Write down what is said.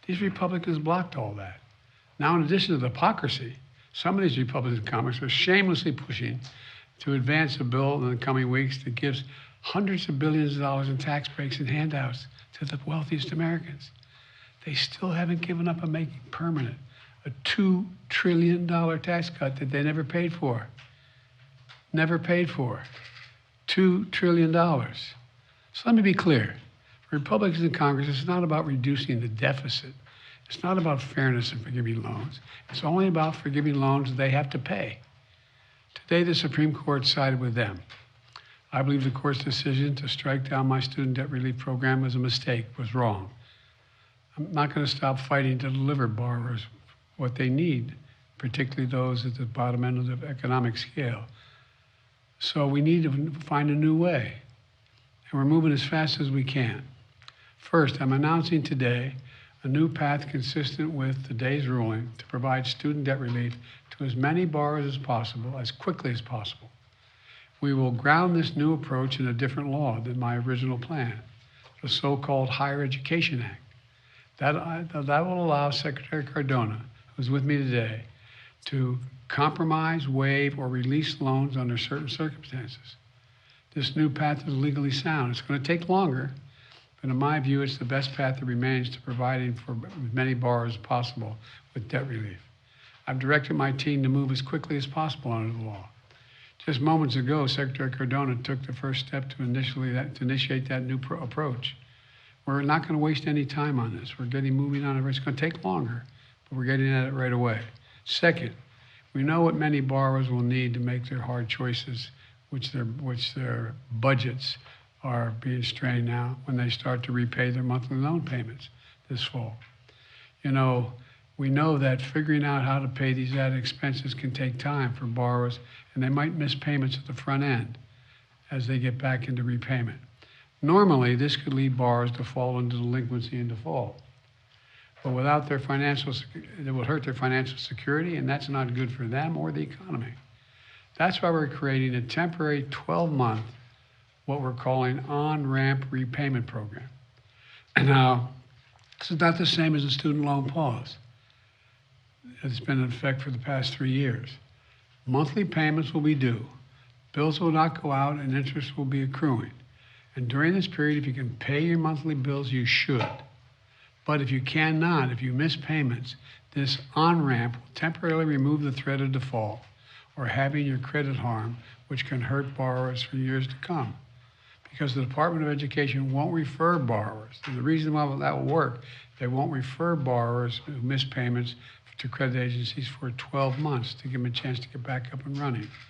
These Republicans blocked all that. Now, in addition to the hypocrisy, some of these Republicans in Congress are shamelessly pushing to advance a bill in the coming weeks that gives hundreds of billions of dollars in tax breaks and handouts to the wealthiest Americans. They still haven't given up on making permanent a $2 trillion tax cut that they never paid for. Never paid for. $2 trillion. So let me be clear. For Republicans in Congress, it's not about reducing the deficit. It's not about fairness in forgiving loans. It's only about forgiving loans they have to pay. Today, the Supreme Court sided with them. I believe the court's decision to strike down my student debt relief program was a mistake, was wrong. I'm not going to stop fighting to deliver borrowers what they need, particularly those at the bottom end of the economic scale. So we need to find a new way, and we're moving as fast as we can. First, I'm announcing today a new path consistent with today's ruling to provide student debt relief to as many borrowers as possible, as quickly as possible. We will ground this new approach in a different law than my original plan, the so-called Higher Education Act. That will allow Secretary Cardona, who's with me today, to compromise, waive, or release loans under certain circumstances. This new path is legally sound. It's going to take longer, but in my view, it's the best path that remains to providing for as many borrowers as possible with debt relief. I've directed my team to move as quickly as possible under the law. Just moments ago, Secretary Cardona took the first step to initiate that new approach. We're not going to waste any time on this. We're getting moving on it. It's going to take longer, but we're getting at it right away. Second, we know what many borrowers will need to make their hard choices, which their budgets are being strained now when they start to repay their monthly loan payments this fall. You know, we know that figuring out how to pay these added expenses can take time for borrowers, and they might miss payments at the front end as they get back into repayment. Normally, this could lead borrowers to fall into delinquency and default. But without their it will hurt their financial security, and that's not good for them or the economy. That's why we're creating a temporary 12-month, what we're calling on-ramp repayment program. Now, this is not the same as a student loan pause. It's been in effect for the past 3 years. Monthly payments will be due. Bills will not go out, and interest will be accruing. And during this period, if you can pay your monthly bills, you should. But if you cannot, if you miss payments, this on-ramp will temporarily remove the threat of default or having your credit harmed, which can hurt borrowers for years to come. Because the Department of Education won't refer borrowers. And the reason why that will work, they won't refer borrowers who miss payments to credit agencies for 12 months to give them a chance to get back up and running.